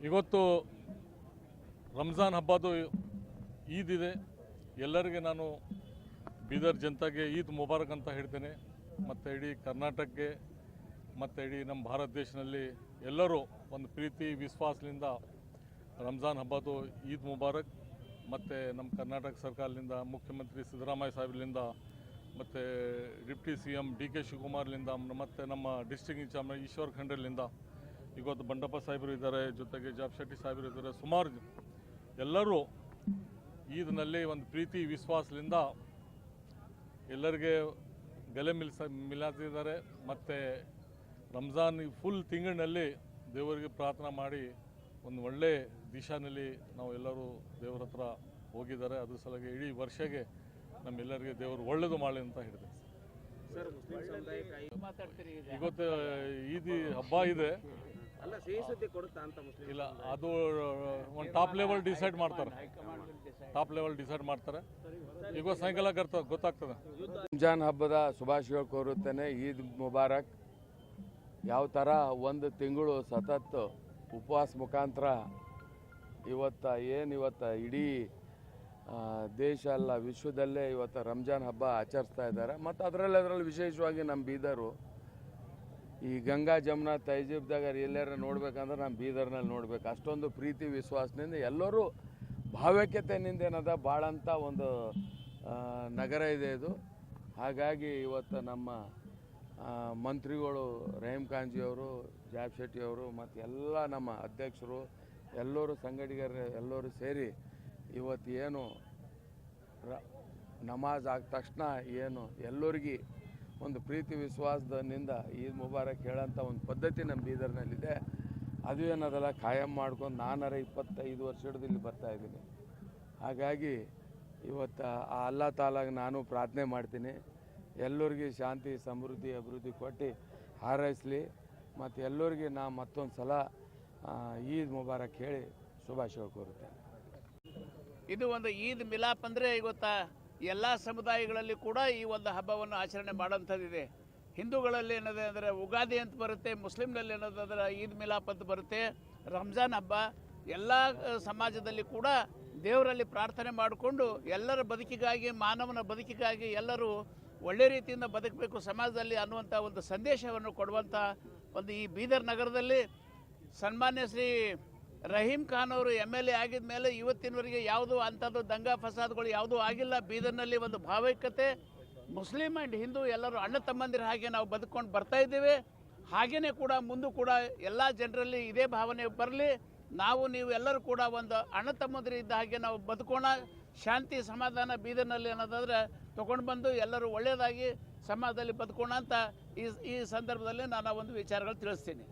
ಇವತ್ತು ರಂಜಾನ್ ಹಬ್ಬದ ಈದ್ ಇದೆ. ಎಲ್ಲರಿಗೆ ನಾನು ಬೀದರ್ ಜನತೆಗೆ ಈದ್ ಮುಬಾರಕ್ ಅಂತ ಹೇಳ್ತೇನೆ. ಮತ್ತು ಇಡೀ ಕರ್ನಾಟಕಕ್ಕೆ ಮತ್ತು ಇಡೀ ನಮ್ಮ ಭಾರತ ದೇಶದಲ್ಲಿ ಎಲ್ಲರೂ ಒಂದು ಪ್ರೀತಿ ವಿಶ್ವಾಸದಿಂದ ರಂಜಾನ್ ಹಬ್ಬದ ಈದ್ ಮುಬಾರಕ್. ಮತ್ತು ನಮ್ಮ ಕರ್ನಾಟಕ ಸರ್ಕಾರದಿಂದ ಮುಖ್ಯಮಂತ್ರಿ ಸಿದ್ದರಾಮಯ್ಯ ಸಾಹೇಬ್ರಿಂದ ಮತ್ತು ಡಿಪ್ಟಿ CM DK ಶಿವಕುಮಾರ್ಲಿಂದ ಮತ್ತು ನಮ್ಮ ಡಿಸ್ಟ್ರಿಕ್ಟ್ ಇನ್ಚಾರ್ಜ್ ಈಶ್ವರ್ ಖಂಡ್ರೆಲಿಂದ ಇವತ್ತು ಬಂಡಪ್ಪ ಸಾಹೇಬರು ಇದ್ದಾರೆ, ಜೊತೆಗೆ ಜಾಬ್ ಶೆಟ್ಟಿ ಸಾಹೇಬರು ಇದ್ದಾರೆ. ಸುಮಾರು ಎಲ್ಲರೂ ಈದ್ನಲ್ಲಿ ಒಂದು ಪ್ರೀತಿ ವಿಶ್ವಾಸದಿಂದ ಎಲ್ಲರಿಗೆ ಗಲೆ ಮಿಲಾತಿದ್ದಾರೆ. ಮತ್ತು ರಂಜಾನ್ ಫುಲ್ ತಿಂಗಳಿನಲ್ಲಿ ದೇವರಿಗೆ ಪ್ರಾರ್ಥನೆ ಮಾಡಿ ಒಂದು ಒಳ್ಳೆ ದಿಶಾನಲ್ಲಿ ನಾವು ಎಲ್ಲರೂ ದೇವರ ಹತ್ರ ಹೋಗಿದ್ದಾರೆ. ಅದ್ರ ಸಲುವಾಗಿ ಇಡೀ ವರ್ಷಗೆ ನಮ್ಮೆಲ್ಲರಿಗೆ ದೇವರು ಒಳ್ಳೇದು ಮಾಡಲಿ ಅಂತ ಹೇಳಿದೆ. ಇವತ್ತು ಈದಿ ಹಬ್ಬ ಇದೆ, ಇಲ್ಲ ಅದು ಒಂದು ಟಾಪ್ ಲೆವೆಲ್ ಡಿಸೈಡ್ ಮಾಡ್ತಾರೆ. ಈಗ ಸಾಯಂಕಾಲ ಗೊತ್ತಾಗ್ತದೆ. ರಂಜಾನ್ ಹಬ್ಬದ ಶುಭಾಶಯಗಳು ಕೋರುತ್ತೇನೆ. ಈದ್ ಮುಬಾರಕ್. ಯಾವ ಥರ ಒಂದು ತಿಂಗಳು ಸತತ್ ಉಪವಾಸ ಮುಖಾಂತರ ಇವತ್ತು ಇಡೀ ದೇಶ ಅಲ್ಲ ವಿಶ್ವದಲ್ಲೇ ಇವತ್ತು ರಂಜಾನ್ ಹಬ್ಬ ಆಚರಿಸ್ತಾ ಇದ್ದಾರೆ. ಮತ್ತು ಅದರಲ್ಲಿ ವಿಶೇಷವಾಗಿ ನಮ್ಮ ಬೀದರು ಈ ಗಂಗಾ ಜಮುನಾ ತಹಜೀಬ್ದಾಗ ಎಲ್ಲಾರ ನೋಡ್ಬೇಕಂದ್ರೆ ನಮ್ಮ ಬೀದರ್ನಲ್ಲಿ ನೋಡ್ಬೇಕು. ಅಷ್ಟೊಂದು ಪ್ರೀತಿ ವಿಶ್ವಾಸದಿಂದ ಎಲ್ಲರೂ ಭಾವ್ಯತೆಯಿಂದ ಏನದ ಭಾಳಂತ ಒಂದು ನಗರ ಇದೆ ಇದು. ಹಾಗಾಗಿ ಇವತ್ತು ನಮ್ಮ ಮಂತ್ರಿಗಳು ರಹೀಮ್ ಖಾನ್ಜಿಯವರು, ಜಾಬ್ ಶೆಟ್ಟಿಯವರು ಮತ್ತು ಎಲ್ಲ ನಮ್ಮ ಅಧ್ಯಕ್ಷರು ಎಲ್ಲರೂ ಸಂಘಟಕರು ಎಲ್ಲರೂ ಸೇರಿ ಇವತ್ತು ಏನು ನಮಾಜ್ ಆದ ತಕ್ಷಣ ಏನು ಎಲ್ಲರಿಗೆ ಒಂದು ಪ್ರೀತಿ ವಿಶ್ವಾಸದಿಂದ ಈದ್ ಮುಬಾರಕ್ ಹೇಳೋಂಥ ಒಂದು ಪದ್ಧತಿ ನಮ್ಮ ಬೀದರ್ನಲ್ಲಿದೆ. ಅದು ಏನದಲ್ಲ ಖಾಯಂ ಮಾಡ್ಕೊಂಡು 25 ವರ್ಷ ಹಿಡಿದು ಇಲ್ಲಿ ಬರ್ತಾಯಿದ್ದೀನಿ. ಹಾಗಾಗಿ ಇವತ್ತು ಆ ಅಲ್ಲಾ ತಾಲಾಗ ನಾನು ಪ್ರಾರ್ಥನೆ ಮಾಡ್ತೀನಿ, ಎಲ್ಲರಿಗೆ ಶಾಂತಿ ಸಮೃದ್ಧಿ ಅಭಿವೃದ್ಧಿ ಕೊಟ್ಟು ಹಾರೈಸಲಿ. ಮತ್ತು ಎಲ್ಲರಿಗೆ ನಾ ಮತ್ತೊಂದು ಸಲ ಈದ್ ಮುಬಾರಕ್ ಹೇಳಿ ಶುಭಾಶಯ ಕೋರುತ್ತೇನೆ. ಇದು ಒಂದು ಈದ್ ಮಿಲಾಪ್ ಅಂದರೆ ಇವತ್ತು ಎಲ್ಲ ಸಮುದಾಯಗಳಲ್ಲಿ ಕೂಡ ಈ ಒಂದು ಹಬ್ಬವನ್ನು ಆಚರಣೆ ಮಾಡೋಂಥದ್ದಿದೆ. ಹಿಂದೂಗಳಲ್ಲಿ ಏನದೆ ಅಂದರೆ ಉಗಾದಿ ಅಂತ ಬರುತ್ತೆ, ಮುಸ್ಲಿಮ್ನಲ್ಲಿ ಏನದಂದ್ರೆ ಈದ್ ಮಿಲಾಪ್ ಅಂತ ಬರುತ್ತೆ. ರಂಜಾನ್ ಹಬ್ಬ ಎಲ್ಲ ಸಮಾಜದಲ್ಲಿ ಕೂಡ ದೇವರಲ್ಲಿ ಪ್ರಾರ್ಥನೆ ಮಾಡಿಕೊಂಡು ಎಲ್ಲರ ಬದುಕಿಗಾಗಿ, ಮಾನವನ ಬದುಕಿಗಾಗಿ ಎಲ್ಲರೂ ಒಳ್ಳೆ ರೀತಿಯಿಂದ ಬದುಕಬೇಕು ಸಮಾಜದಲ್ಲಿ ಅನ್ನುವಂಥ ಒಂದು ಸಂದೇಶವನ್ನು ಕೊಡುವಂಥ ಒಂದು ಈ ಬೀದರ್ ನಗರದಲ್ಲಿ ಸನ್ಮಾನ್ಯ ಶ್ರೀ ರಹೀಮ್ ಖಾನ್ ಅವರು MLA ಆಗಿದ ಮೇಲೆ ಇವತ್ತಿನವರೆಗೆ ಯಾವುದೂ ಅಂಥದ್ದು ದಂಗಾ ಫಸಾದ್ಗಳು ಯಾವುದೂ ಆಗಿಲ್ಲ. ಬೀದರ್ನಲ್ಲಿ ಒಂದು ಭಾವೈಕ್ಯತೆ, ಮುಸ್ಲಿಂ ಆ್ಯಂಡ್ ಹಿಂದೂ ಎಲ್ಲರೂ ಅಣ್ಣ ತಮ್ಮಂದಿರ ಹಾಗೆ ನಾವು ಬದುಕೊಂಡು ಬರ್ತಾ ಇದ್ದೇವೆ. ಹಾಗೆಯೇ ಕೂಡ ಮುಂದೂ ಕೂಡ ಎಲ್ಲ ಜನರಲ್ಲಿ ಇದೇ ಭಾವನೆ ಬರಲಿ. ನೀವು ಎಲ್ಲರೂ ಕೂಡ ಒಂದು ಅಣ್ಣ ತಮ್ಮಂದಿರು ಇದ್ದ ಹಾಗೆ ನಾವು ಬದುಕೋಣ. ಶಾಂತಿ ಸಮಾಧಾನ ಬೀದರ್ನಲ್ಲಿ ಅನ್ನೋದಾದ್ರೆ ತೊಗೊಂಡು ಬಂದು ಎಲ್ಲರೂ ಒಳ್ಳೆಯದಾಗಿ ಸಮಾಜದಲ್ಲಿ ಬದುಕೋಣ ಅಂತ ಈ ಸಂದರ್ಭದಲ್ಲಿ ನಾನು ಒಂದು ವಿಚಾರಗಳು ತಿಳಿಸ್ತೀನಿ.